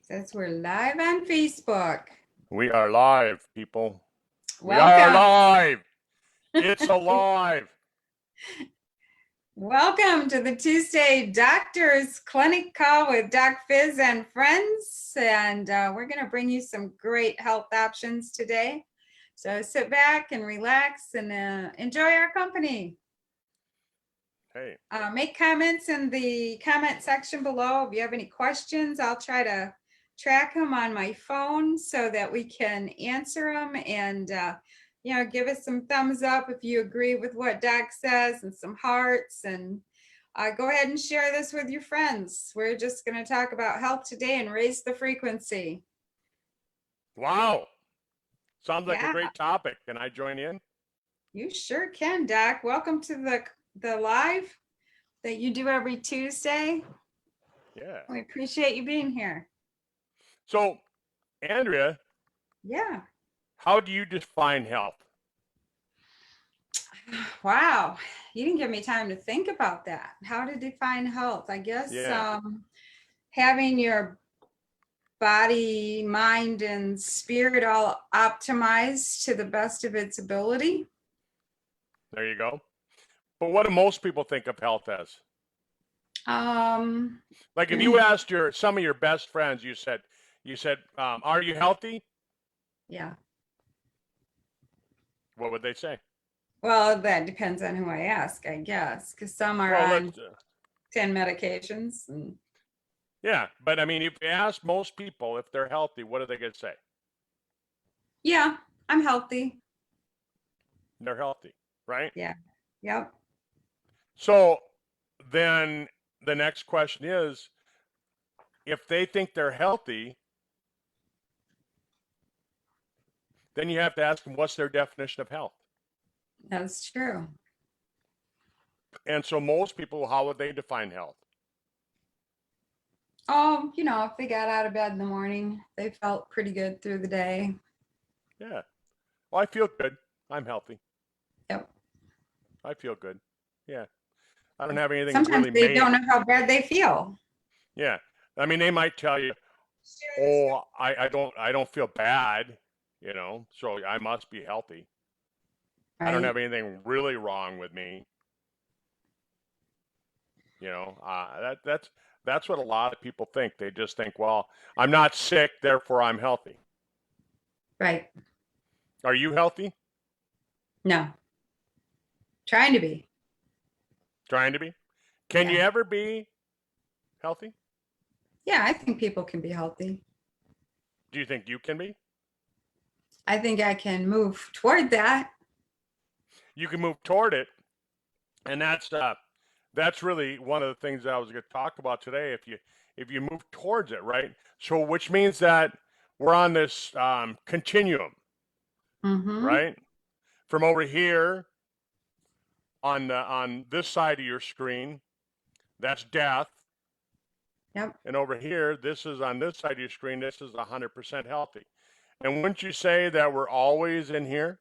Says we're live on Facebook. We are live, people. We are Welcome. live. It's alive. Welcome to the Tuesday Doctor's Clinic call with Doc Fizz and friends. And we're going to bring you some great health options today. So sit back and relax and enjoy our company. Hey. Make comments in the comment section below. If you have any questions, I'll try to track them on my phone so that we can answer them and give us some thumbs up if you agree with what Doc says and some hearts, and go ahead and share this with your friends. We're just going to talk about health today and raise the frequency. Wow. Sounds like a great topic. Can I join in? You sure can, Doc. Welcome to the live that you do every Tuesday. Yeah. We appreciate you being here. So, Andrea. Yeah. How do you define health? Wow. You didn't give me time to think about that. How to define health? I guess having your body, mind, and spirit all optimized to the best of its ability. There you go. But what do most people think of health as? Like if you asked some of your best friends, you said, are you healthy? Yeah. What would they say? Well, that depends on who I ask, I guess, because some are on 10 medications. Yeah, but I mean, if you ask most people if they're healthy, what are they going to say? Yeah, I'm healthy. They're healthy, right? Yeah. Yep. So then the next question is, if they think they're healthy, then you have to ask them, what's their definition of health? That's true. And so most people, how would they define health? Oh, if they got out of bed in the morning, they felt pretty good through the day. Yeah. Well, I feel good. I'm healthy. Yep. I feel good. Yeah. I don't have anything Sometimes really they don't know how bad they feel. Yeah. I mean, they might tell you, oh, I don't feel bad, so I must be healthy. Right. I don't have anything really wrong with me. That's what a lot of people think. They just think, well, I'm not sick, therefore I'm healthy. Right. Are you healthy? No. Trying to be. Trying to be? Can you ever be healthy? Yeah, I think people can be healthy. Do you think you can be? I think I can move toward that. You can move toward it, and that's really one of the things that I was going to talk about today. If you move towards it, right? So which means that we're on this continuum, right? From over here on this side of your screen, that's death. Yep. And over here, this is on this side of your screen, this is 100% healthy. And wouldn't you say that we're always in here?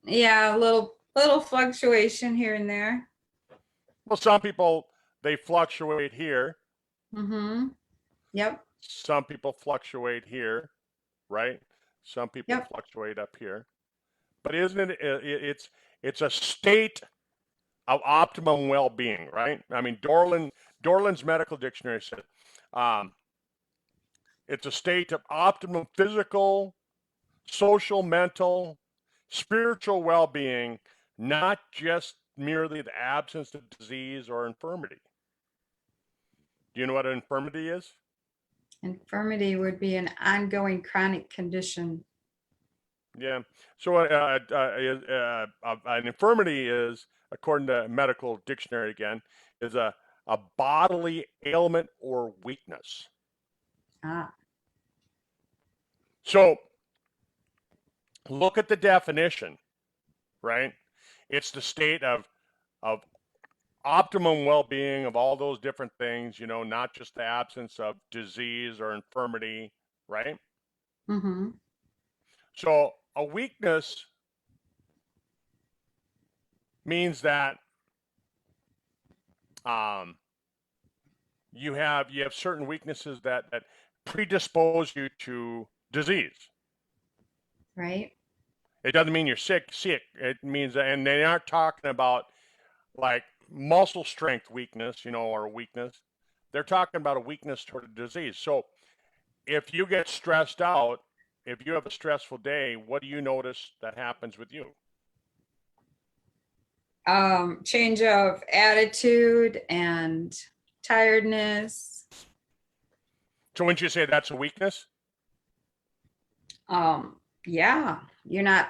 Yeah, a little fluctuation here and there. Well, some people, they fluctuate here. Yep. Some people fluctuate here, right? Some people fluctuate up here. But isn't it's a state of optimum well-being, right? I mean, Dorland's Medical Dictionary said it's a state of optimum physical, social, mental, spiritual well-being, not just merely the absence of disease or infirmity. Do you know what an infirmity is? Infirmity would be an ongoing chronic condition. Yeah. So an infirmity is, according to medical dictionary again, is a bodily ailment or weakness. So look at the definition, right? It's the state of optimum well-being of all those different things, not just the absence of disease or infirmity, right? So a weakness means that you have certain weaknesses that predispose you to disease. Right. It doesn't mean you're sick. It means, and they aren't talking about like muscle strength weakness, or weakness. They're talking about a weakness toward a disease. So if you get stressed out, if you have a stressful day, what do you notice that happens with you? Change of attitude and tiredness. So wouldn't you say that's a weakness? Yeah, you're not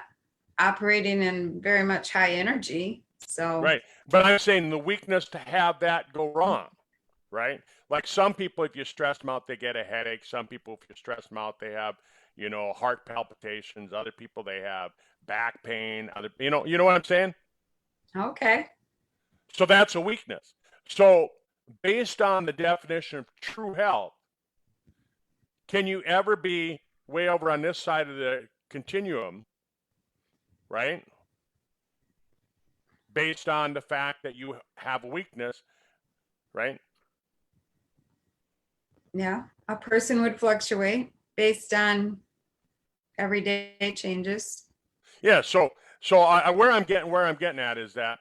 operating in very much high energy. So, Right. But I'm saying the weakness to have that go wrong, right? Like some people, if you stress them out, they get a headache. Some people, if you stress them out, they have, heart palpitations. Other people, they have back pain. You know what I'm saying? okay. So that's a weakness. So based on the definition of true health, can you ever be way over on this side of the continuum, right? Based on the fact that you have a weakness, right? Yeah. A person would fluctuate based on everyday changes. Yeah. So where I'm getting at is that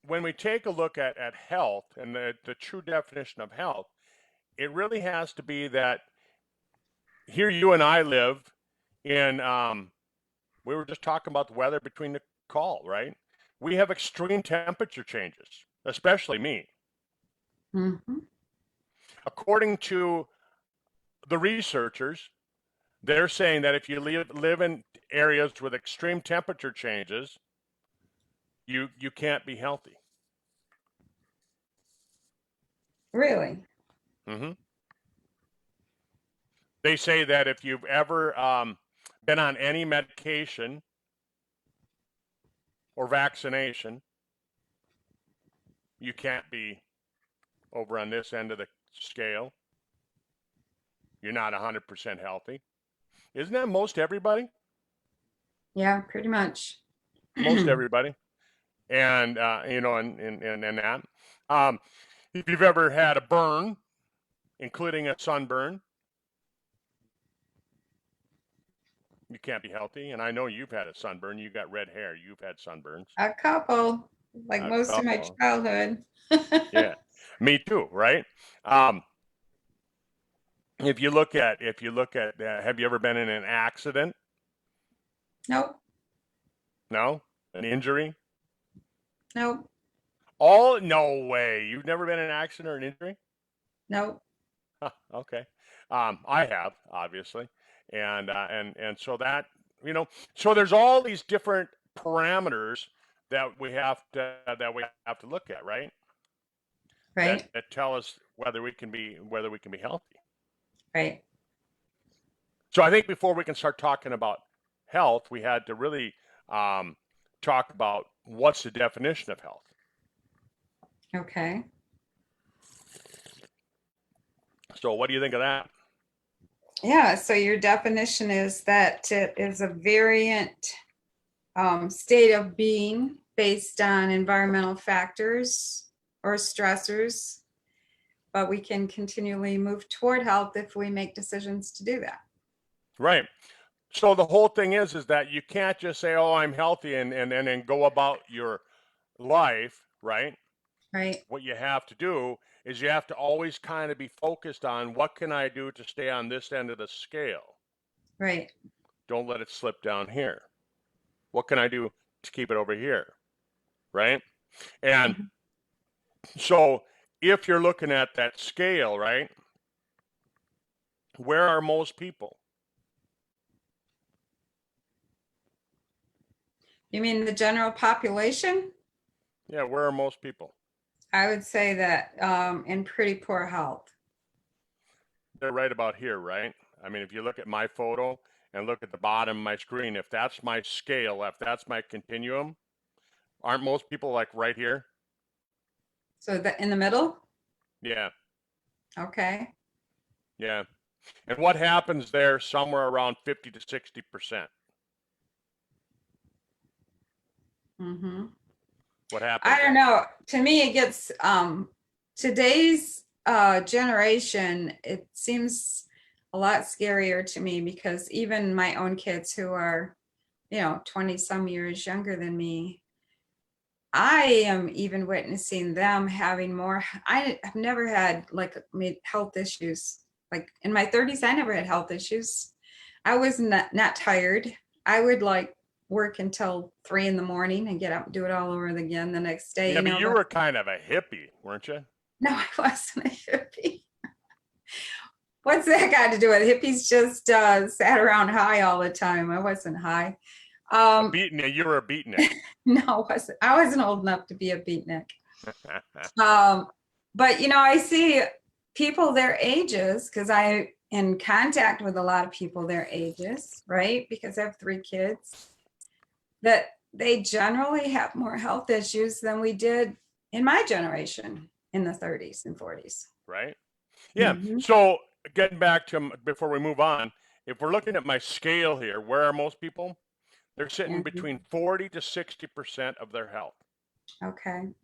when we take a look at health and the true definition of health, it really has to be that here you and I live in. We were just talking about the weather between the call, right? We have extreme temperature changes, especially me. Hmm. According to the researchers, they're saying that if you live in areas with extreme temperature changes, you can't be healthy. Really? Hmm. They say that if you've ever been on any medication or vaccination, you can't be over on this end of the scale. You're not 100% healthy. Isn't that most everybody? Yeah, pretty much. Most everybody. And, and that. Um, if you've ever had a burn, including a sunburn, you can't be healthy. And I know you've had a sunburn. You got red hair. You've had sunburns. A couple, like A most of my couple. childhood. Yeah. Me too, right? Um, if you look at have you ever been in an accident? Nope, No? An injury? nope, All no way. You've never been in an accident or an injury? nope. Huh, okay. I have, obviously. And so so there's all these different parameters that we have to look at, right? That Right, that tell us whether we can be healthy. right. So I think before we can start talking about health, we had to really um, talk about what's the definition of health. Okay. So what do you think of that? Yeah, so your definition is that it is a variant state of being based on environmental factors or stressors, but we can continually move toward health if we make decisions to do that. Right. So the whole thing is that you can't just say, "Oh, I'm healthy," and then go about your life, right? Right, What you have to do is you have to always kind of be focused on what can I do to stay on this end of the scale. right. Don't let it slip down here. What can I do to keep it over here, right? And Mhm. so if you're looking at that scale, right, where are most people? You mean the general population? Yeah, where are most people? I would say that in pretty poor health. They're right about here, right? I mean, if you look at my photo and look at the bottom of my screen, if that's my scale, if that's my continuum, aren't most people like right here? So that in the middle? Yeah, Okay. yeah. And what happens there somewhere around 50 to 60%? Hmm. What I happens don't there? know. To me, it gets today's generation, it seems a lot scarier to me because even my own kids who are, 20 some years younger than me, I am even witnessing them having more. I have never had like health issues. Like in my 30s, I never had health issues. I was not tired. I would like work until 3 in the morning and get up and do it all over again the next day, Yeah, but you but were kind of a hippie, weren't you? no, I wasn't a hippie. What's that got to do with it? Hippies? Just sat around high all the time. I wasn't high. A Um, beatnik. You were a beatnik. no, I wasn't old enough to be a beatnik. Um, but I see people their ages because I in contact with a lot of people their ages, right? Because I have 3 kids, that they generally have more health issues than we did in my generation in the 30s and 40s. Right? Yeah. Mm-hmm. So getting back to before we move on, if we're looking at my scale here, where are most people? They're sitting Mm-hmm. between 40 to 60% of their health. Okay.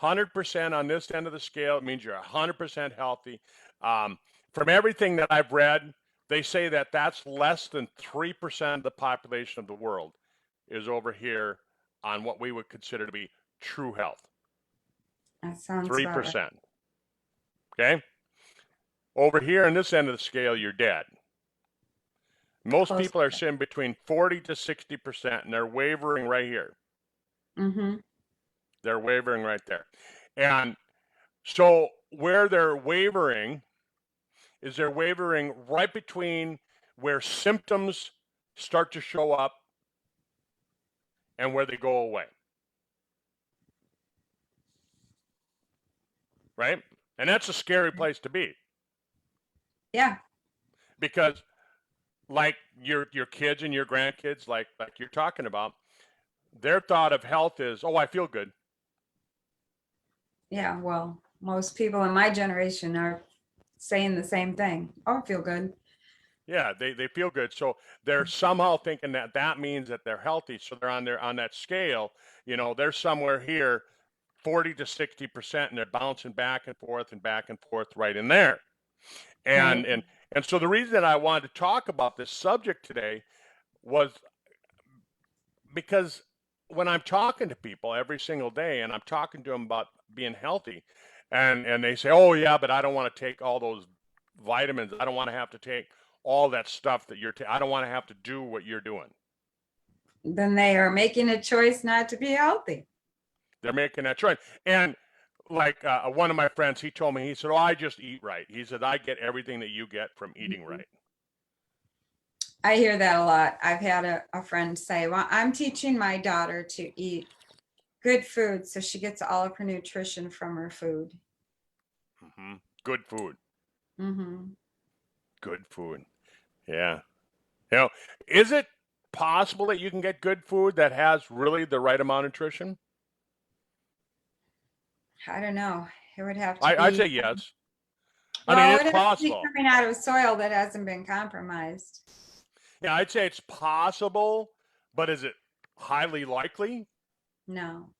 100% on this end of the scale, it means you're 100% healthy. From everything that I've read, they say that that's less than 3% of the population of the world is over here on what we would consider to be true health. That sounds about right. 3%. Okay? Over here on this end of the scale, you're dead. Most Close. people are sitting between 40 to 60%, and they're wavering right here. Mm-hmm. They're wavering right there. And so where they're wavering is they're wavering right between where symptoms start to show up and where they go away. Right? And that's a scary place to be. Yeah. Because like your kids and your grandkids, like you're talking about, their thought of health is, oh, I feel good. Yeah. Well, most people in my generation are saying the same thing. Oh, I feel good. Yeah, they feel good. So they're somehow thinking that that means that they're healthy. So they're on that scale, they're somewhere here 40 to 60%, and they're bouncing back and forth right in there. And Right. and and so the reason that I wanted to talk about this subject today was because when I'm talking to people every single day and I'm talking to them about being healthy, and they say, "Oh yeah, but I don't want to take all those vitamins. I don't want to have to take all that stuff that I don't want to have to do what you're doing." Then they are making a choice not to be healthy. They're making that choice. And like one of my friends, he told me, he said, "Oh, I just eat right." He said, "I get everything that you get from eating Mhm. right." I hear that a lot. I've had a friend say, well, I'm teaching my daughter to eat good food so she gets all of her nutrition from her food. Hmm. Good food. Mm-hmm. Good food. Yeah. You know, is it possible that you can get good food that has really the right amount of nutrition? I don't know. It would have to I'd say be, yes. I mean, well, it's it would have to be possible. coming out of soil that hasn't been compromised. Yeah, I'd say it's possible, but is it highly likely? No.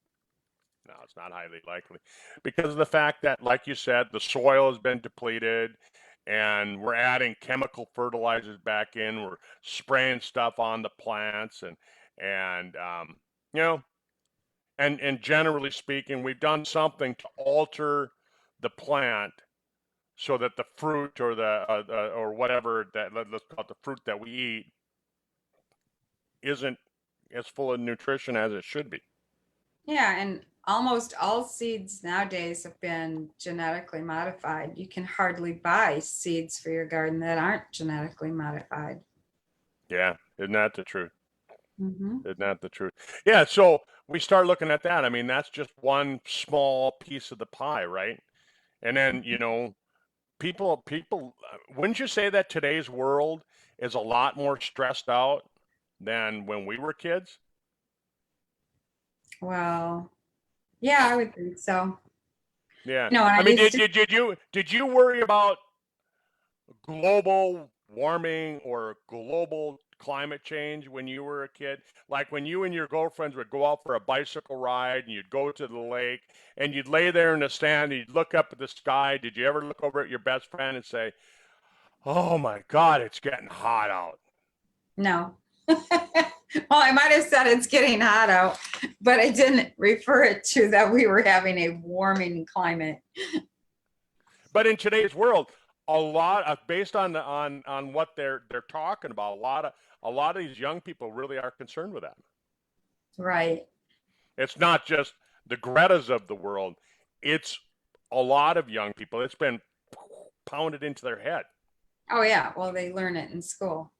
No, it's not highly likely because of the fact that, like you said, the soil has been depleted and we're adding chemical fertilizers back in. We're spraying stuff on the plants and you know, and generally speaking, we've done something to alter the plant so that the fruit or the or whatever that let's call it the fruit that we eat isn't as full of nutrition as it should be. Yeah, and almost all seeds nowadays have been genetically modified. You can hardly buy seeds for your garden that aren't genetically modified. Yeah, isn't that the truth? Hmm. Isn't that the truth? Yeah, so we start looking at that. I mean, that's just one small piece of the pie, right? And then, people, wouldn't you say that today's world is a lot more stressed out than when we were kids? Well, yeah, I would think so. Yeah. When I I mean, used did to, did, did you did you worry about global warming or global climate change when you were a kid? Like when you and your girlfriends would go out for a bicycle ride and you'd go to the lake and you'd lay there in the stand and you'd look up at the sky. Did you ever look over at your best friend and say, "Oh my God, it's getting hot out"? No. Well, I might have said it's getting hot out, but I didn't refer it to that we were having a warming climate. But in today's world, a lot of based on what they're talking about, a lot of these young people really are concerned with that. Right. It's not just the Gretas of the world; it's a lot of young people. It's been pounded into their head. Oh, yeah. Well, they learn it in school.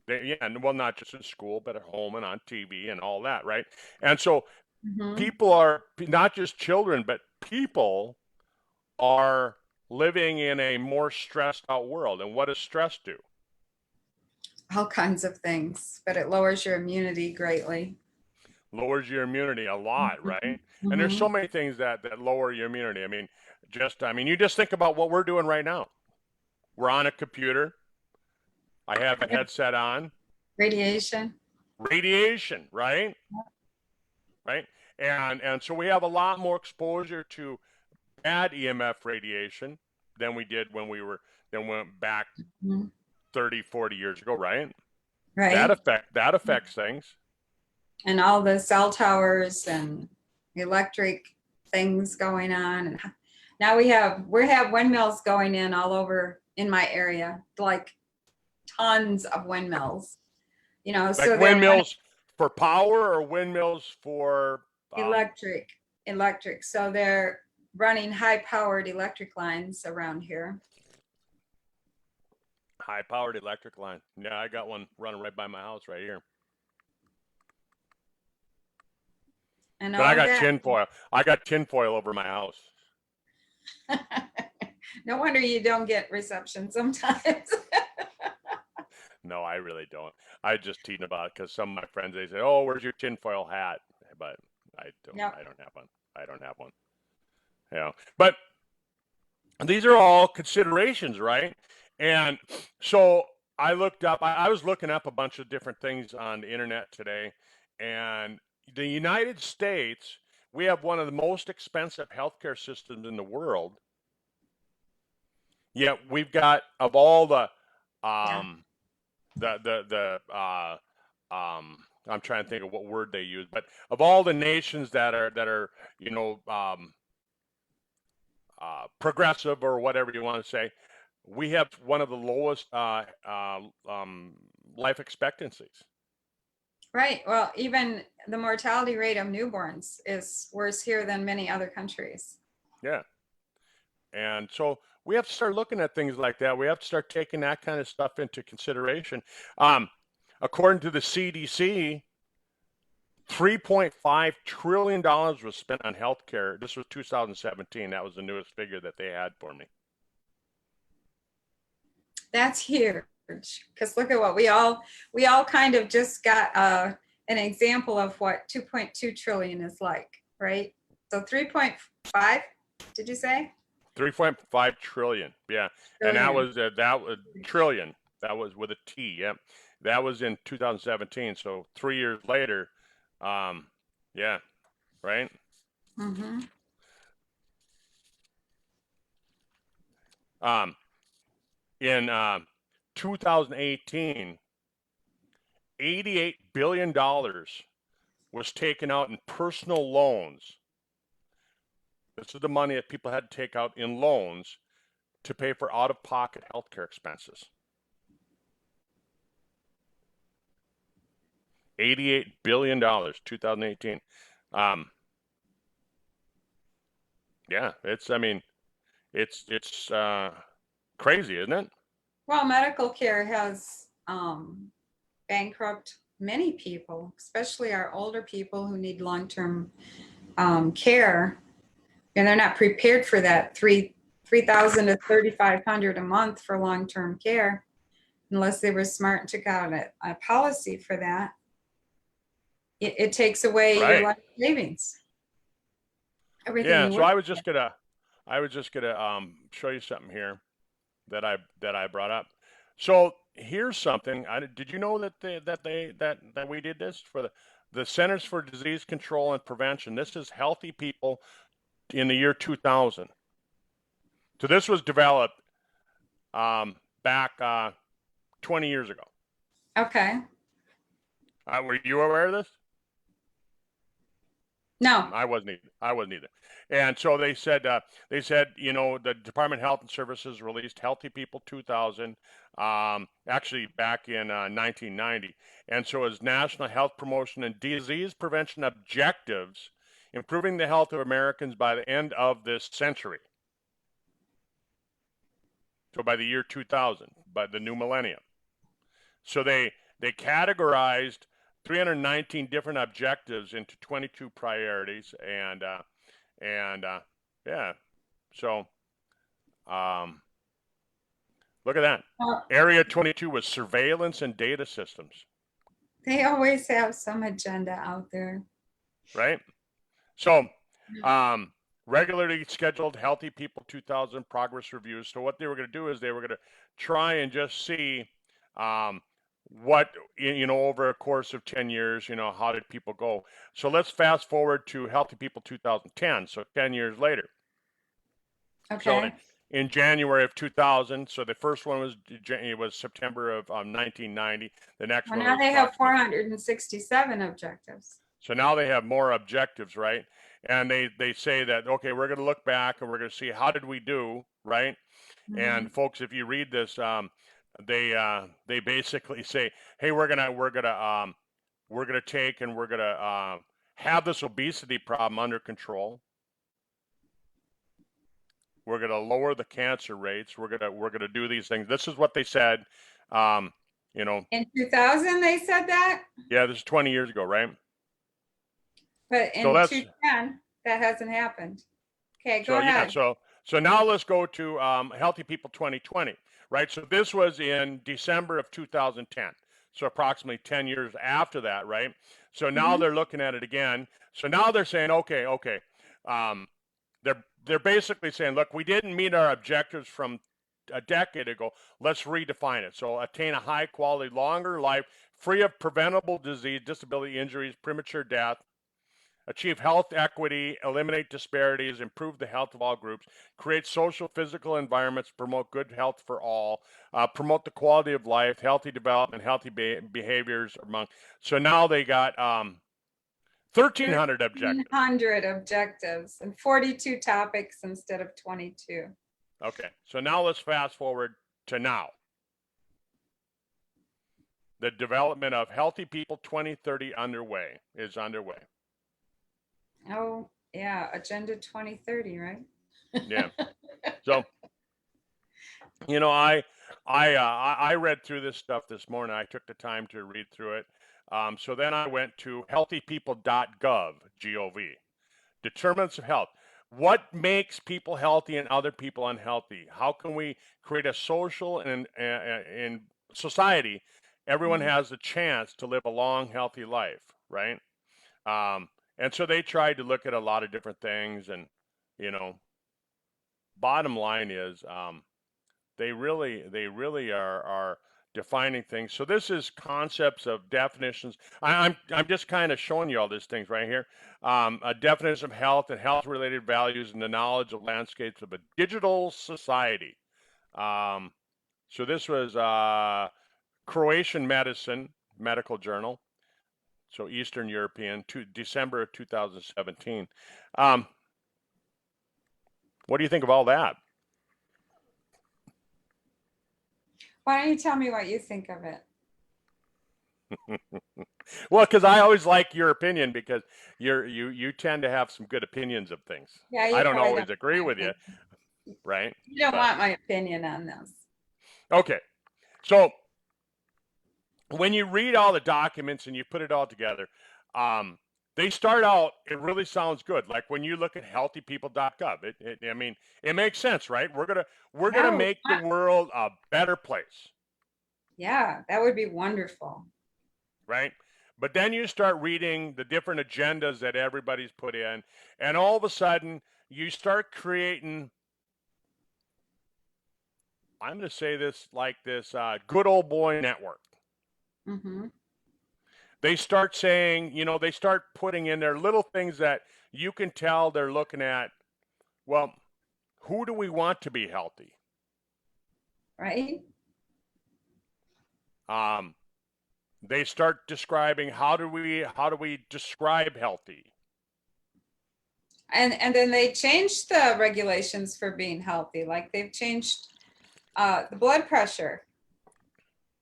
Yeah, and well, not just in school, but at home and on TV and all that, right? And so Mhm. people are not just children, but people are living in a more stressed out world. And what does stress do? All kinds of things, but it lowers your immunity greatly. Lowers your immunity a lot, Mhm. right? And there's so Mhm. many things that lower your immunity. I mean, you just think about what we're doing right now. We're on a computer. I have a headset on. Radiation. Radiation, right? Right? And so we have a lot more exposure to bad EMF radiation than we did when we went back Mhm. 30, 40 years ago, right? Right. That affects things. And all the cell towers and electric things going on. And now we have windmills going in all over in my area, like tons of windmills, Like so they're running windmills for power or windmills for electric, electric. So they're running high powered electric lines around here. high powered electric line. Yeah, I got one running right by my house right here. And But I all got that. tinfoil. I got tinfoil over my house. No wonder you don't get reception sometimes. No, I really don't. I just teasing about it because some of my friends they say, "Oh, where's your tinfoil hat?" But I don't. Yep. I don't have one. I don't have one. Yeah. But these are all considerations, right? And so I looked up. I was looking up a bunch of different things on the internet today, and the United States, we have one of the most expensive healthcare systems in the world. Yet we've got of all Yeah. um, the I'm trying to think of what word they use, but of all the nations that are you know progressive or whatever you want to say, we have one of the lowest life expectancies. Right. Well, even the mortality rate of newborns is worse here than many other countries. Yeah, and so we have to start looking at things like that. We have to start taking that kind of stuff into consideration. Um, According to the CDC, $3.5 trillion was spent on healthcare. This was 2017. That was the newest figure that they had for me. That's huge. Because look at what we all kind of just got an example of what 2.2 trillion is like, right? So 3.5, did you say? 3.5 trillion. Yeah. And Trillion. that was trillion. That was with a T. Yep. That was in 2017. So 3 years later, um, yeah, right. Mm-hmm. Um, in 2018, $88 billion was taken out in personal loans. This is the money that people had to take out in loans to pay for out-of-pocket healthcare expenses. $88 billion, 2018. Um, yeah, it's crazy, isn't it? Well, medical care has bankrupt many people, especially our older people who need long-term care, and they're not prepared for that 3,000 to 3,500 a month for long-term care, unless they were smart and took out a policy for that. It takes away your Right. life savings, everything Yeah. you So work. I was just gonna show you something here that I brought up. So here's something. Did you know that that we did this for the Centers for Disease Control and Prevention? This is healthy people in the year 2000. So this was developed back 20 years ago. Okay. Were you aware of this? No. I wasn't either. I wasn't either. And so they said, you know, the Department of Health and Services released Healthy People 2000, actually back in 1990. And so as national health promotion and disease prevention objectives, improving the health of Americans by the end of this century. So by the year 2000, by the new millennium. So they categorized 319 different objectives into 22 priorities, and yeah. So look at that. Area 22 was surveillance and data systems. They always have some agenda out there. Right. So regularly scheduled Healthy People 2000 progress reviews. So what they were going to do is they were going to try and just see what, you know, over a course of 10 years, you know, how did people go? So let's fast forward to Healthy People 2010. So 10 years later. Okay. So in January of 2000, so the first one was September of 1990. The next well, one now was they have 467 objectives. So now they have more objectives, right? And they say that, okay, we're going to look back and we're going to see how did we do, right? Mm-hmm. And folks, if you read this, they basically say, hey, we're gonna take and we're gonna have this obesity problem under control. We're gonna lower the cancer rates. We're gonna do these things. This is what they said. You know, in 2000 they said that. Yeah, this is 20 years ago, right? But in 2010, that hasn't happened. Okay, go ahead. Yeah, so now let's go to Healthy People 2020, right? So this was in December of 2010. So approximately 10 years after that, right? So now they're looking at it again. So now they're saying, okay. They're basically saying, look, we didn't meet our objectives from a decade ago. Let's redefine it. So attain a high quality, longer life, free of preventable disease, disability, injuries, premature death. Achieve health equity, eliminate disparities, improve the health of all groups, create social, physical environments, promote good health for all, promote the quality of life, healthy development, healthy behaviors among. So now they got 1,300 objectives. 100 objectives and 42 topics instead of 22. Okay, so now let's fast forward to now. The development of Healthy People 2030 is underway. Oh, yeah, Agenda 2030, right? Yeah. So, you know, I read through this stuff this morning. I took the time to read through it. So then I went to healthypeople.gov, G-O-V, determinants of health. What makes people healthy and other people unhealthy? How can we create a social and in society, everyone has a chance to live a long, healthy life, right? And so they tried to look at a lot of different things, and you know, bottom line is they really are defining things. So this is concepts of definitions. I'm just kind of showing you all these things right here. A definition of health and health-related values and the knowledge of landscapes of a digital society. So this was Croatian Medical Journal. So Eastern European, December of 2017. What do you think of all that? Why don't you tell me what you think of it? Well, because I always like your opinion, because you tend to have some good opinions of things. Yeah, I don't always agree with you, right? You don't want my opinion on this. Okay, so when you read all the documents and you put it all together, they start out, it really sounds good. Like when you look at healthypeople.gov, I mean, it makes sense, right? We're gonna make the world a better place. Yeah, that would be wonderful. Right? But then you start reading the different agendas that everybody's put in, and all of a sudden you start creating I'm going to say this like this, good old boy network. Mm-hmm. They start saying, they start putting in there little things that you can tell they're looking at, well, who do we want to be healthy? Right. They start describing how do we describe healthy? And then they changed the regulations for being healthy. Like they've changed the blood pressure.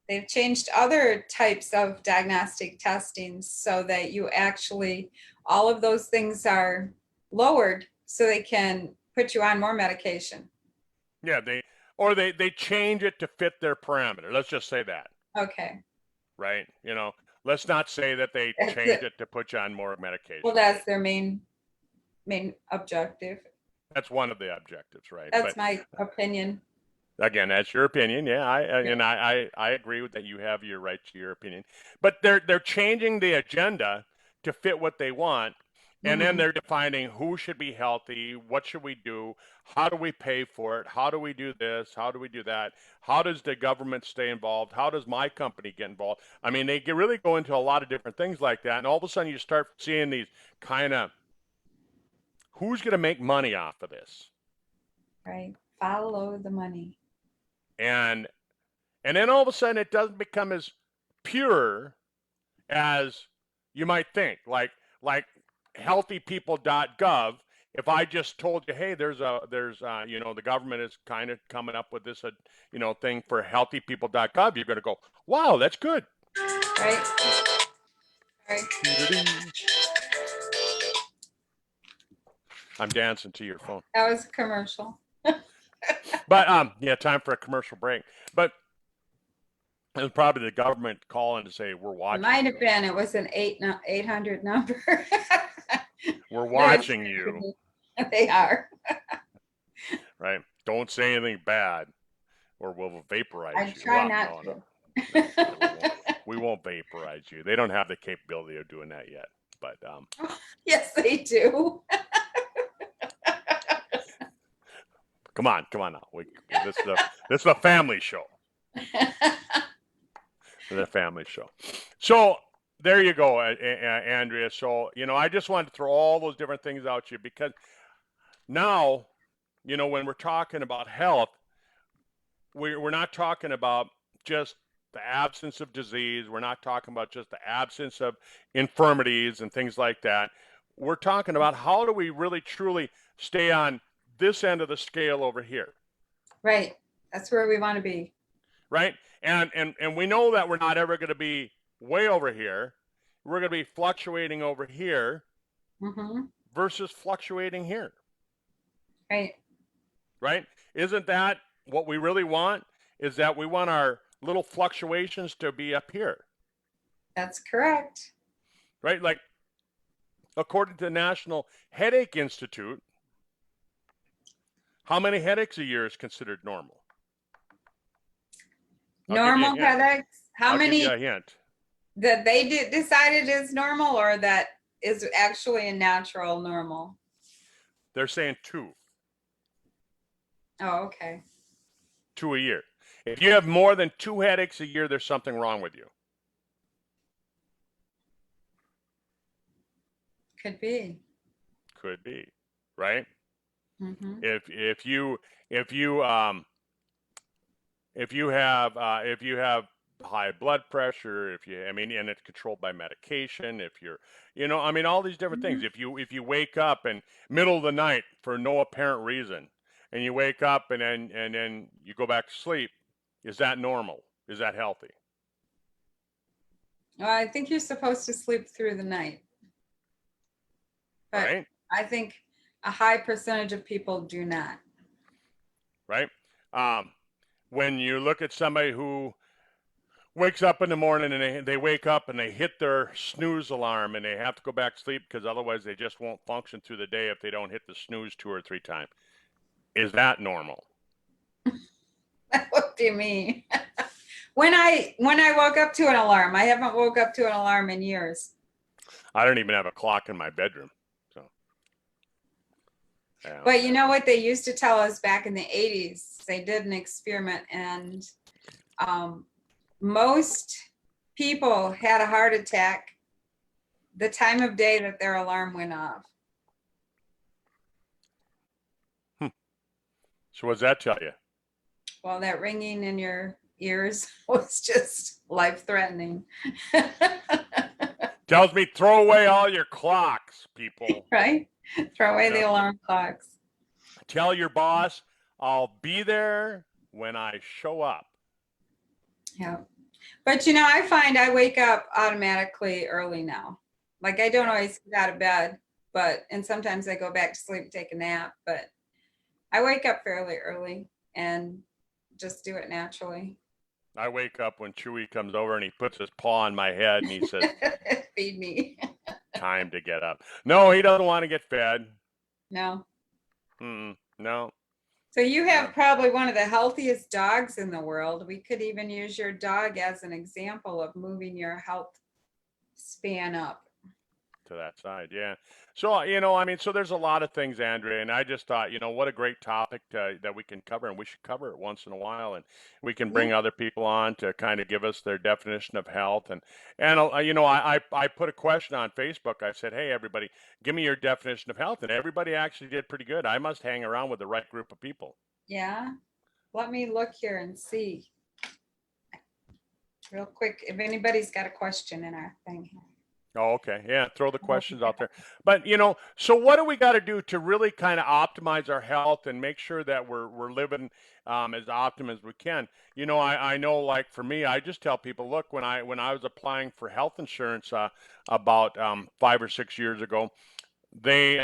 They've changed other types of diagnostic testing so that you actually, all of those things are lowered so they can put you on more medication. Yeah, they change it to fit their parameter. Let's just say that. Okay. Right? Let's not say that they That's change it. it to put you on more medication. Well, that's their main objective. That's one of the objectives, right? That's But my opinion. again, that's your opinion. Yeah, I agree with that. You have your right to your opinion, but they're changing the agenda to fit what they want, and then Mm-hmm. they're defining who should be healthy, what should we do, how do we pay for it, how do we do this, how do we do that, how does the government stay involved, how does my company get involved? I mean, they really go into a lot of different things like that, and all of a sudden you start seeing these kind of who's going to make money off of this, Right. Follow the money. and then all of a sudden it doesn't become as pure as you might think. Like healthypeople.gov. If I just told you, hey, there's the government is kind of coming up with this thing for healthypeople.gov, you're going to go, wow, that's good. Right. Right. I'm dancing to your phone. That was a commercial. But yeah, time for a commercial break. But it was probably the government calling to say we're It watching. might have been. It was an 800 number. We're watching you. They are. Right? Don't say anything bad, or we'll vaporize I you. try Well, not to. No, we won't vaporize you. They don't have the capability of doing that yet. But Yes, they do. come on now. This is a family show. It's a family show. So there you go, Andrea. So I just wanted to throw all those different things out to you because now, when we're talking about health, we're not talking about just the absence of disease. We're not talking about just the absence of infirmities and things like that. We're talking about how do we really truly stay on this end of the scale over here. Right. That's where we want to be. Right? And we know that we're not ever going to be way over here. We're going to be fluctuating over here versus fluctuating here. Right. Right? Isn't that what we really want? Is that we want our little fluctuations to be up here. That's correct. Right? Like, according to the National Headache Institute, how many headaches a year is considered normal? Normal headaches? How many? Give you a hint. That they decided is normal or that is actually a natural normal? They're saying 2. Oh, okay. 2 a year. If you have more than 2 headaches a year, there's something wrong with you. Could be. Could be, right? Mm-hmm. If you have high blood pressure, and it's controlled by medication, if you're, all these different things. If you wake up in middle of the night for no apparent reason, and you wake up and then you go back to sleep, is that normal? Is that healthy? Well, I think you're supposed to sleep through the night. But right? I think a high percentage of people do not. Right? When you look at somebody who wakes up in the morning and they wake up and they hit their snooze alarm and they have to go back to sleep because otherwise they just won't function through the day if they don't hit the snooze 2 or 3 times. Is that normal? What do you mean? When I woke up to an alarm, I haven't woke up to an alarm in years. I don't even have a clock in my bedroom. So Yeah. But you know what they used to tell us back in the 80s? They did an experiment, and most people had a heart attack the time of day that their alarm went off. So what does that tell you? Well, that ringing in your ears was just life-threatening. Tells me throw away all your clocks, people. Right? Throw away You the know, alarm clocks. tell your boss I'll be there when I show up. Yeah. But I find I wake up automatically early now. Like I don't always get out of bed, and sometimes I go back to sleep and take a nap, but I wake up fairly early and just do it naturally. I wake up when Chewy comes over and he puts his paw on my head and he says, Feed me. time to get up. No, he doesn't want to get fed. No. No. So you No. have probably one of the healthiest dogs in the world. We could even use your dog as an example of moving your health span up. To that side, yeah. So, I mean, so there's a lot of things, Andrea, and I just thought, what a great topic that we can cover, and we should cover it once in a while, and we can Yeah. bring other people on to kind of give us their definition of health, and I put a question on Facebook. I said, hey, everybody, give me your definition of health, and everybody actually did pretty good. I must hang around with the right group of people. Yeah. Let me look here and see real quick if anybody's got a question in our thing here. Oh, okay. Yeah, throw the questions out there. But, so what do we got to do to really kind of optimize our health and make sure that we're living as optimum as we can? I know, like for me, I just tell people, look, when I was applying for health insurance about 5 or 6 years ago, they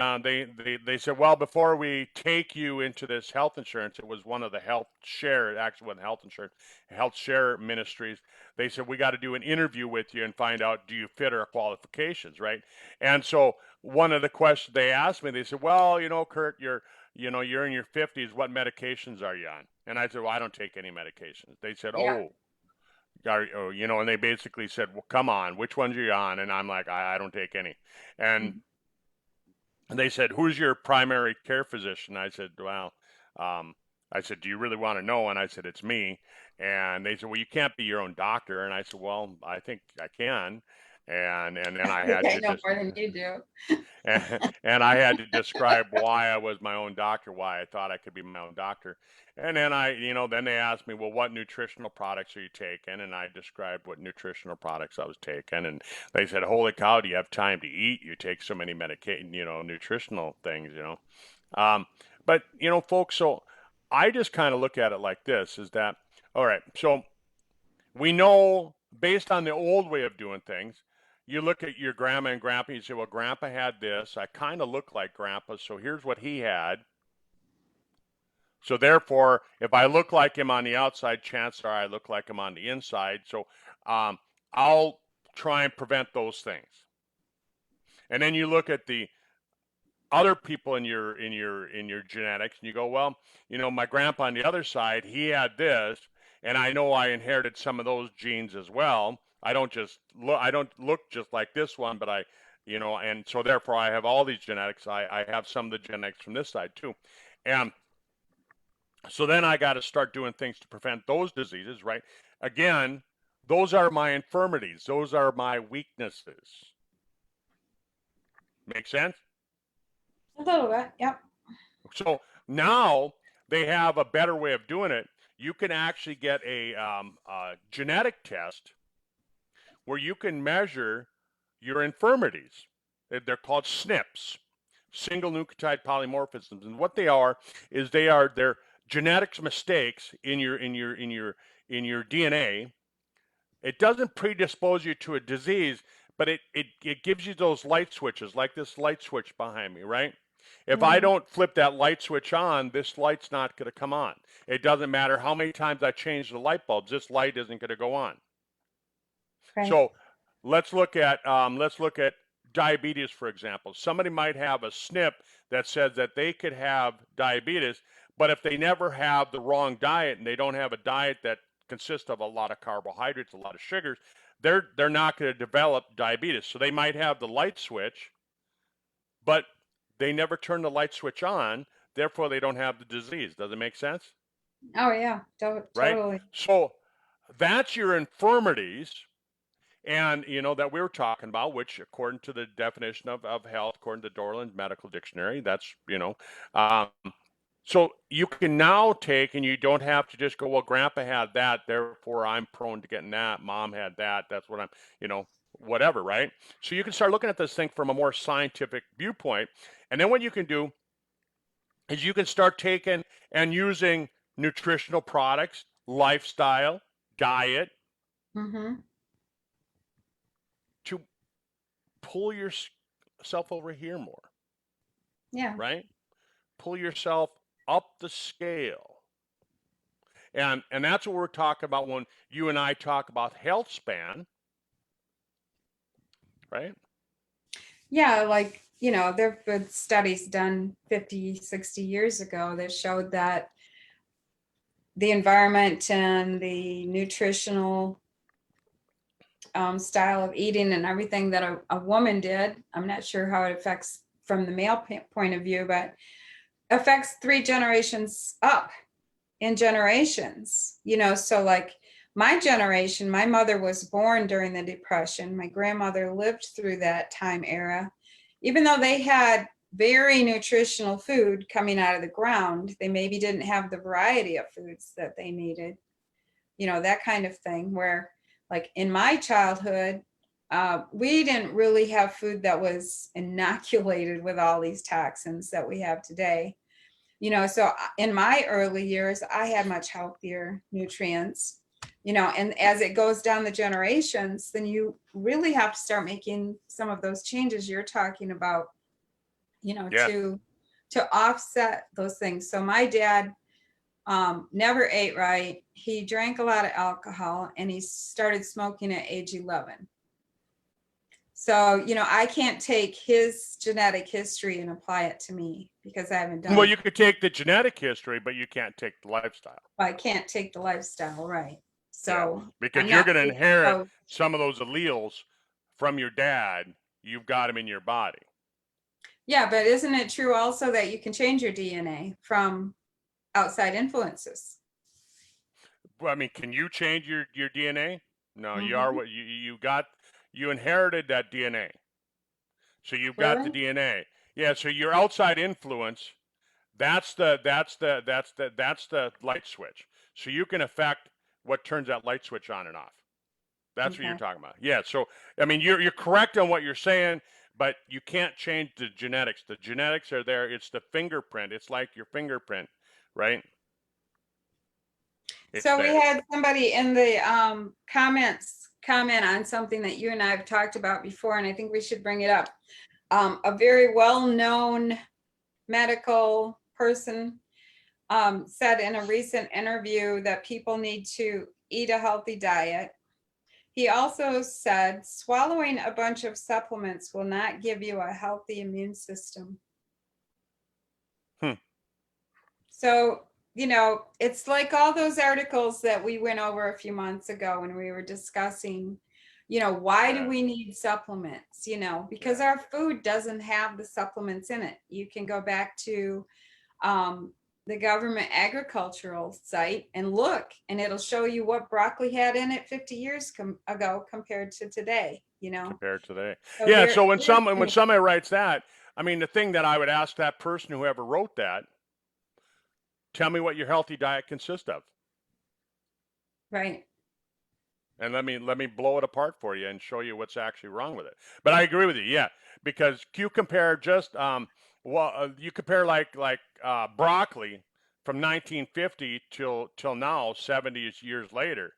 said, well, before we take you into this health insurance, it was one of the health share, actually wasn't health insurance, health share ministries. They said, we got to do an interview with you and find out, do you fit our qualifications, right? And so one of the questions they asked me, they said, well, Kurt, you're in your 50s. What medications are you on? And I said, well, I don't take any medications. They said, Yeah. and they basically said, well, come on, which ones are you on? And I'm like, I don't take any. And they said, who's your primary care physician? I said, well, I said, do you really want to know? And I said, it's me. And they said, well, you can't be your own doctor. And I said, well, I think I can. And then I had I to know just, more than you do. and I had to describe why I was my own doctor, why I thought I could be my own doctor. And then then they asked me, well, what nutritional products are you taking? And I described what nutritional products I was taking. And they said, holy cow, do you have time to eat? You take so many nutritional things, But, folks, so I just kind of look at it like this, is that, all right, so we know based on the old way of doing things, you look at your grandma and grandpa, you say, well, grandpa had this. I kind of look like grandpa, so here's what he had. So therefore, if I look like him on the outside, chances are I look like him on the inside. So I'll try and prevent those things. And then you look at the other people in your genetics, and you go, well, my grandpa on the other side, he had this, and I know I inherited some of those genes as well. I don't look just like this one, but and so therefore I have all these genetics. I have some of the genetics from this side too, and so then I got to start doing things to prevent those diseases, right? Again, those are my infirmities. Those are my weaknesses. Make sense? A little bit. Yep. So now they have a better way of doing it. You can actually get a genetic test where you can measure your infirmities. They're called SNPs, single nucleotide polymorphisms, and what they are is they're genetics mistakes in your DNA. It doesn't predispose you to a disease, but it gives you those light switches, like this light switch behind me, right? If I don't flip that light switch on, this light's not going to come on. It doesn't matter how many times I change the light bulbs, this light isn't going to go on. Right. So let's look at diabetes, for example. Somebody might have a SNP that says that they could have diabetes, but if they never have the wrong diet and they don't have a diet that consists of a lot of carbohydrates, a lot of sugars, they're not going to develop diabetes. So they might have the light switch, but they never turn the light switch on, therefore they don't have the disease. Does it make sense? Oh, yeah, Right? totally. So that's your infirmities, and that we were talking about, which according to the definition of health, according to Dorland's medical dictionary, that's um, so you can now take, and you don't have to just go, well, grandpa had that, therefore I'm prone to getting that. Mom had that, that's what I'm, whatever, right? So you can start looking at this thing from a more scientific viewpoint. And then what you can do is you can start taking and using nutritional products, lifestyle, diet Mm-hmm. to pull yourself over here more, Yeah. right? Pull yourself up the scale. And that's what we're talking about when you and I talk about health span, right? Yeah, like, there have been studies done 50, 60 years ago that showed that the environment and the nutritional style of eating and everything that a woman did, I'm not sure how it affects from the male point of view, but affects 3 generations up in generations, so like my generation, my mother was born during the Depression. My grandmother lived through that time era. Even though they had very nutritional food coming out of the ground, they maybe didn't have the variety of foods that they needed, that kind of thing. Where, like in my childhood, we didn't really have food that was inoculated with all these toxins that we have today. So in my early years, I had much healthier nutrients, and as it goes down the generations, then you really have to start making some of those changes you're talking about, Yes. to offset those things. So my dad never ate right. He drank a lot of alcohol, and he started smoking at age 11. So, I can't take his genetic history and apply it to me because I haven't done Well, it. you could take the genetic history, but you can't take the lifestyle. I can't take the lifestyle, right? Yeah. So I'm Because you're not going to taking inherit those. some of those alleles from your dad. You've got them in your body. Yeah, but isn't it true also that you can change your DNA from outside influences? Well, I mean, can you change your DNA? No, you are Hmm. what you got. You inherited that DNA. So you've got the Really? DNA. Yeah, so your outside influence, that's the light switch. So you can affect what turns that light switch on and off. That's what you're Okay. talking about. Yeah. So I mean, you're correct on what you're saying, but you can't change the genetics. The genetics are there. It's the fingerprint. It's like your fingerprint, right? It's So we there. had somebody in the comments comment on something that you and I have talked about before, and I think we should bring it up. A very well-known medical person said in a recent interview that people need to eat a healthy diet. He also said swallowing a bunch of supplements will not give you a healthy immune system. Hmm. So, it's like all those articles that we went over a few months ago when we were discussing, why do Yeah. we need supplements? Because Yeah. our food doesn't have the supplements in it. You can go back to the government agricultural site and look, and it'll show you what broccoli had in it 50 years ago compared to today. Compared to today. So Yeah. there So when is, somebody writes that, I mean, the thing that I would ask that person whoever wrote that, tell me what your healthy diet consists of. right. And let me blow it apart for you and show you what's actually wrong with it. But I agree with you, yeah, because you compare just you compare like broccoli from 1950 till now, 70 years later,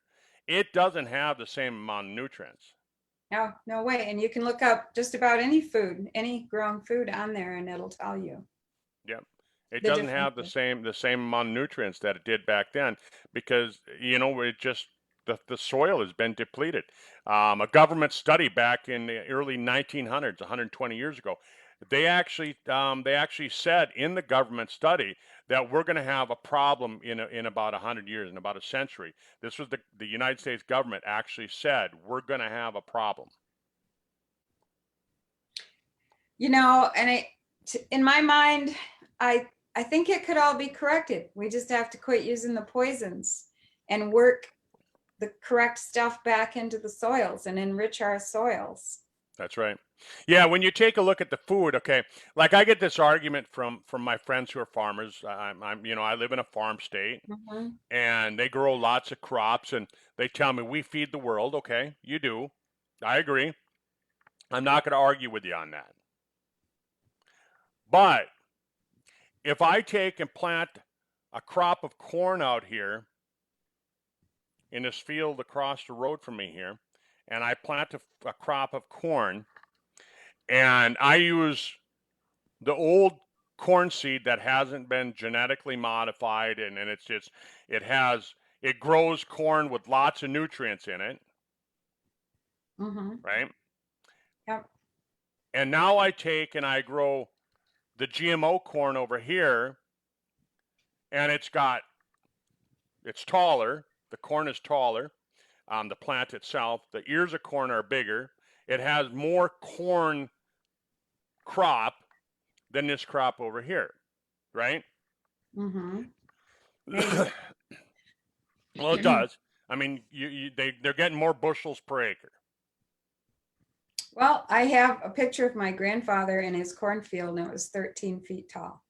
it doesn't have the same amount of nutrients. No, no way. And you can look up just about any food, any grown food on there, and it'll tell you Yep. It the doesn't have the differences. same amount of nutrients that it did back then because it just the soil has been depleted. A government study back in the early 1900s, 120 years ago, they actually said in the government study that we're going to have a problem in about 100 years, in about a century. This was the United States government actually said we're going to have a problem. And in my mind, I think it could all be corrected. We just have to quit using the poisons and work the correct stuff back into the soils and enrich our soils. That's right. Yeah, when you take a look at the food, okay, like I get this argument from my friends who are farmers. I live in a farm state, Mhm. and they grow lots of crops, and they tell me we feed the world. Okay, you do. I agree. I'm not going to argue with you on that. But if I take and plant a crop of corn out here in this field across the road from me here, and I plant a crop of corn, and I use the old corn seed that hasn't been genetically modified, and it grows corn with lots of nutrients in it, Mhm. right? Yep. And now I take and I grow the GMO corn over here, and it's taller. The corn is taller. The plant itself, the ears of corn are bigger. It has more corn crop than this crop over here, right? Mhm. Maybe. Well, it does. I mean, they're getting more bushels per acre. Well, I have a picture of my grandfather in his cornfield, and it was 13 feet tall.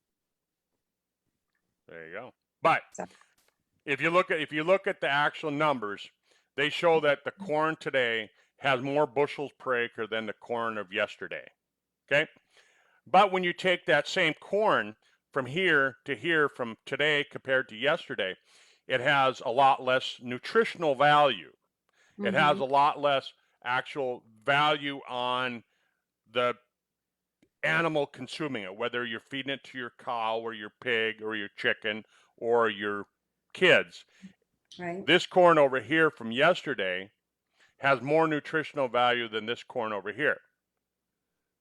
There you go. But So, if you look at the actual numbers, they show that the corn today has more bushels per acre than the corn of yesterday. Okay? But when you take that same corn from here to here from today compared to yesterday, it has a lot less nutritional value. It has mhm. a lot less actual value on the animal consuming it, whether you're feeding it to your cow or your pig or your chicken or your kids. Right. This corn over here from yesterday has more nutritional value than this corn over here.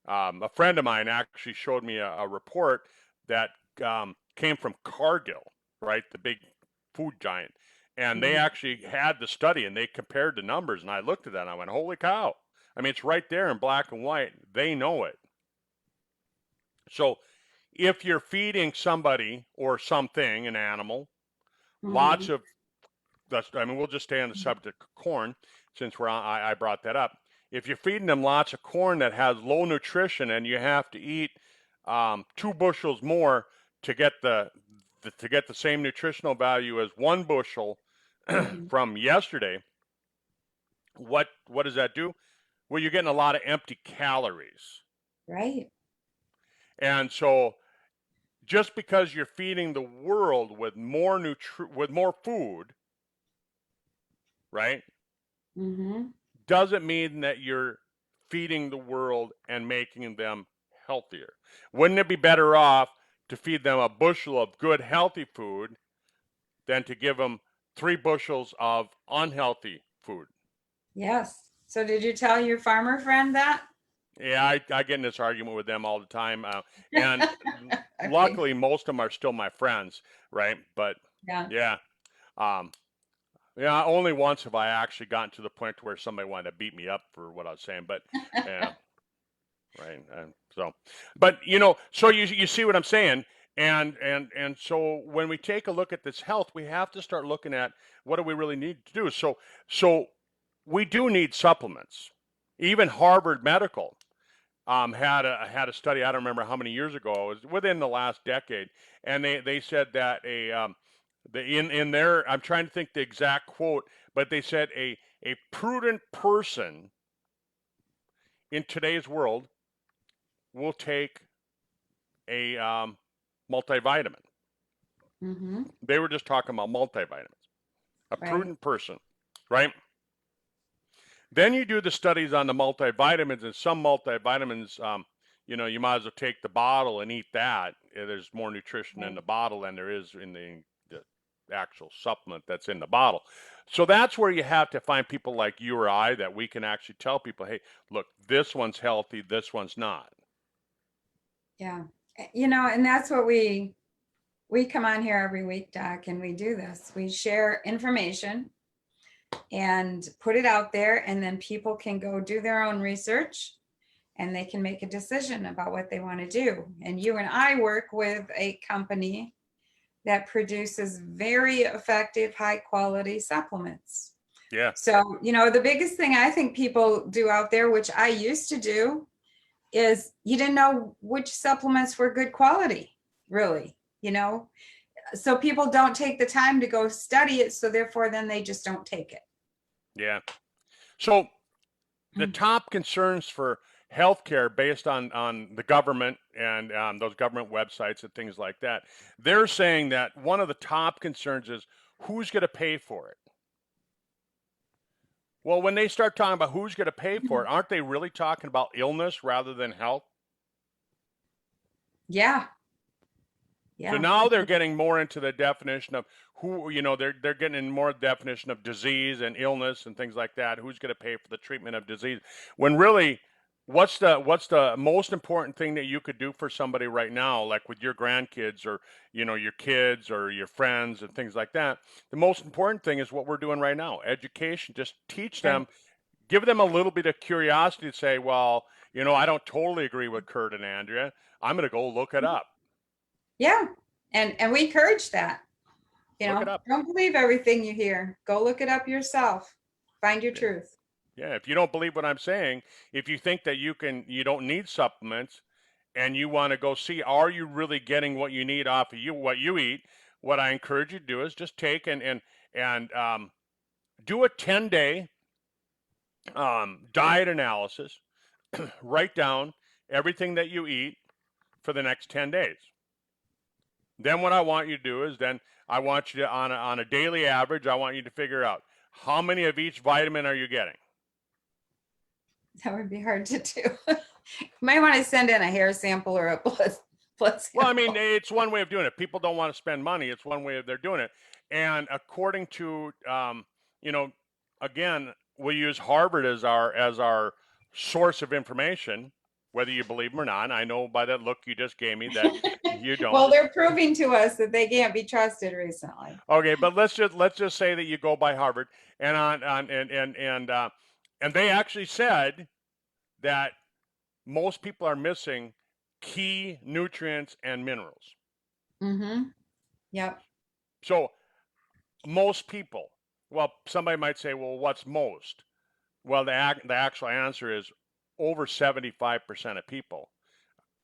A friend of mine actually showed me a report that came from Cargill, right? The big food giant. And they Mhm. actually had the study and they compared the numbers. And I looked at that and I went, holy cow. I mean, it's right there in black and white. They know it. So if you're feeding somebody or something, an animal, lots Mhm. of I mean, we'll just stay on the subject of corn since I brought that up. If you're feeding them lots of corn that has low nutrition and you have to eat 2 bushels more to get the same nutritional value as 1 bushel Mhm. from yesterday, what does that do? Well, you're getting a lot of empty calories. Right. And so just because you're feeding the world with more food, right? Mhm. Doesn't mean that you're feeding the world and making them healthier. Wouldn't it be better off to feed them a bushel of good, healthy food than to give them 3 bushels of unhealthy food? Yes. So did you tell your farmer friend that? Yeah, I get in this argument with them all the time. And I figured. luckily, most of them are still my friends, right? But Yeah. yeah, um, yeah, only once have I actually gotten to the point where somebody wanted to beat me up for what I was saying. But yeah, right. And so, but so you see what I'm saying, and so when we take a look at this health, we have to start looking at what do we really need to do. So we do need supplements. Even Harvard Medical had a study. I don't remember how many years ago. It was within the last decade, and they said that in their, I'm trying to think the exact quote, but they said a prudent person in today's world will take a multivitamin. Mhm. They were just talking about multivitamins. A Right. prudent person, right? Then you do the studies on the multivitamins, and some multivitamins, you might as well take the bottle and eat that. There's more nutrition in Right. the bottle than there is in the actual supplement that's in the bottle. So that's where you have to find people like you or I that we can actually tell people, hey, look, this one's healthy, this one's not. Yeah. And that's what we come on here every week, Doc, and we do this. We share information and put it out there, and then people can go do their own research and they can make a decision about what they want to do. And you and I work with a company that produces very effective, high quality supplements. Yeah. So, the biggest thing I think people do out there, which I used to do, is you didn't know which supplements were good quality, really, So people don't take the time to go study it. So therefore, then they just don't take it. Yeah. So the top concerns for healthcare based on the government and those government websites and things like that, they're saying that one of the top concerns is who's going to pay for it. Well, when they start talking about who's going to pay for it, aren't they really talking about illness rather than health? Yeah. So Yeah. now they're getting more into the definition of who, they're getting in more definition of disease and illness and things like that. Who's going to pay for the treatment of disease? When really, what's the most important thing that you could do for somebody right now, like with your grandkids or your kids or your friends and things like that? The most important thing is what we're doing right now: education. Just teach them, Right. give them a little bit of curiosity to say, well, I don't totally agree with Kurt and Andrea. I'm going to go look it up. Yeah. And we encourage that. Look it up. Don't believe everything you hear. Go look it up yourself. Find your truth. Yeah, if you don't believe what I'm saying, if you think that you don't need supplements, and you want to go see, are you really getting what you need off of what you eat? What I encourage you to do is just take and do a 10-day diet analysis. Write down everything that you eat for the next 10 days. Then what I want you to do is then I want you to on a daily average, I want you to figure out how many of each vitamin are you getting. That would be hard to do. You might want to send in a hair sample or a blood sample. Well, I mean, it's one way of doing it. People don't want to spend money. It's one way of they're doing it. And according to, again, we use Harvard as our source of information, whether you believe them or not. I know by that look you just gave me that you don't. Well, they're proving to us that they can't be trusted recently. Okay, but let's just say that you go by Harvard and they actually said that most people are missing key nutrients and minerals. Mm-hmm. Yep. So most people, well, somebody might say, well, what's most? Well, the actual answer is over 75% of people,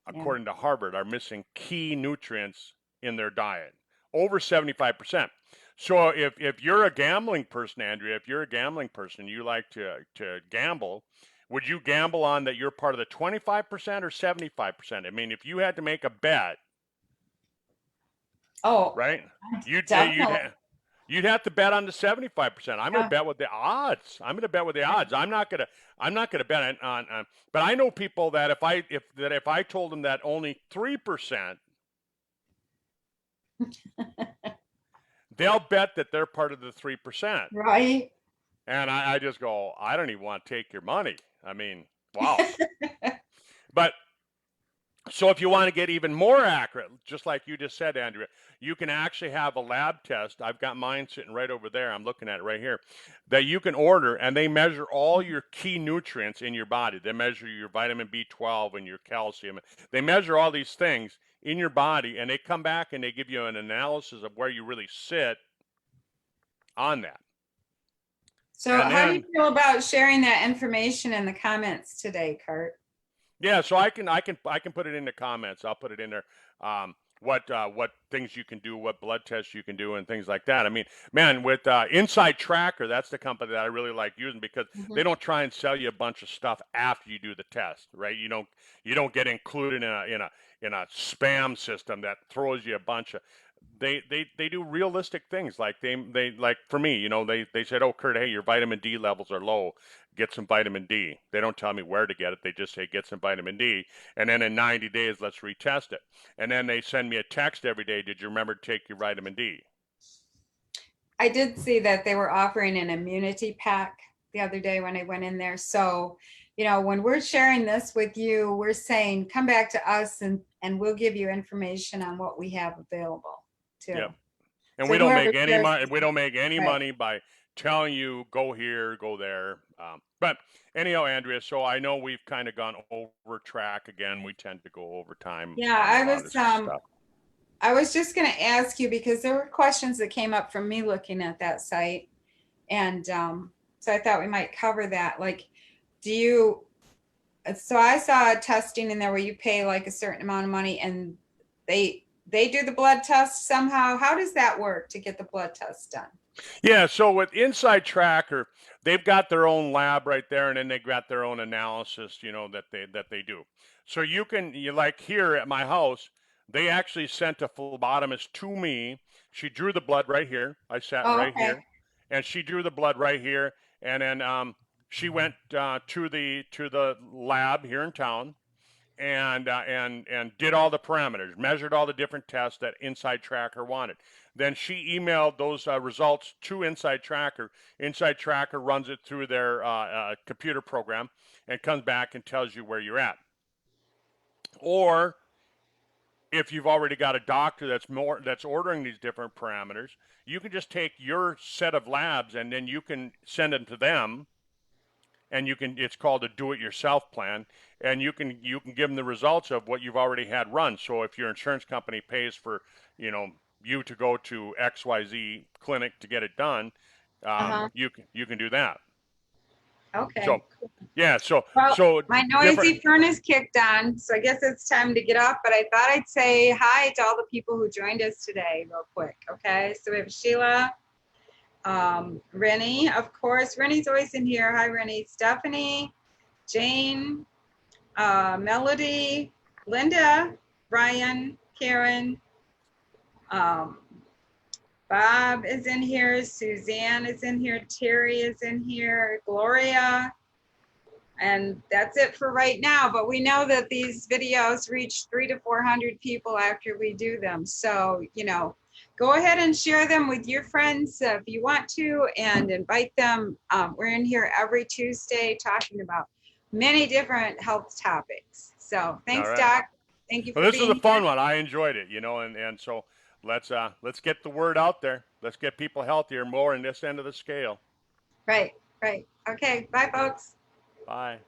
according to Harvard, are missing key nutrients in their diet. Over 75%. So if you're a gambling person, Andrea, if you're a gambling person, you like to gamble, would you gamble on that you're part of the 25% or 75%? I mean, if you had to make a bet, right? You'd have to bet on the 75%. I'm going to bet with the odds. I'm not going to bet on but I know people that if I told them that only 3%, they'll bet that they're part of the 3%. Right. And I just go, I don't even want to take your money. I mean, wow. But so if you want to get even more accurate, just like you just said, Andrea, you can actually have a lab test. I've got mine sitting right over there. I'm looking at it right here, that you can order, and they measure all your key nutrients in your body. They measure your vitamin B12 and your calcium. They measure all these things in your body, and they come back and they give you an analysis of where you really sit on that. So how do you feel about sharing that information in the comments today, Kurt? Yeah, so I can put it in the comments. I'll put it in there. What things you can do, what blood tests you can do, and things like that. I mean, man, with Inside Tracker, that's the company that I really like using because they don't try and sell you a bunch of stuff after you do the test, right? You don't get included in a spam system that throws you a bunch of. They do realistic things like they like for me, they said, oh, Kurt, hey, your vitamin D levels are low, get some vitamin D. They don't tell me where to get it, they just say get some vitamin D, and then in 90 days let's retest it, and then they send me a text every day, did you remember to take your vitamin D? I did see that they were offering an immunity pack the other day when I went in there. So when we're sharing this with you, we're saying come back to us and we'll give you information on what we have available too. Yep. And so we don't make any money. We don't make any money by telling you go here, go there. But But anyhow, Andrea, so I know we've kind of gone over track again. We tend to go over time Yeah, on a lot of stuff. I was just going to ask you because there were questions that came up from me looking at that site. And so I thought we might cover that. Like, do you, so I saw a testing in there where you pay like a certain amount of money and they do the blood test somehow. How does that work to get the blood test done? Yeah, so with Inside Tracker, they've got their own lab right there, and then they've got their own analysis, that they do. So you like here at my house, they actually sent a phlebotomist to me. She drew the blood right here. I sat Oh, right okay. here, and she drew the blood right here, and then she went to the lab here in town, and did all the parameters, measured all the different tests that Inside Tracker wanted. Then she emailed those results to Inside Tracker. Inside Tracker runs it through their computer program and comes back and tells you where you're at. Or if you've already got a doctor that's ordering these different parameters, you can just take your set of labs and then you can send them to them, and it's called a do-it-yourself plan, and you can give them the results of what you've already had run. So if your insurance company pays for you to go to XYZ clinic to get it done, Uh-huh. you can do that. So Okay. yeah, so Well, so my different. noisy furnace kicked on, so I guess it's time to get off, but I thought I'd say hi to all the people who joined us today real quick. Okay. So we have Sheila, Rennie, of course. Rennie's always in here. Hi, Rennie. Stephanie, Jane, Melody, Linda, Brian, Karen, um, Bob is in here. Suzanne is in here. Terry is in here. Gloria. And that's it for right now. But we know that these videos reach 300 to 400 people after we do them. So, go ahead and share them with your friends if you want to and invite them. We're in here every Tuesday talking about many different health topics. So All thanks, right. Doc. Thank you Well, for this was a being here. fun one. I enjoyed it, and so let's get the word out there. Let's get people healthier more in this end of the scale. Right, right. Okay, bye, folks. Bye.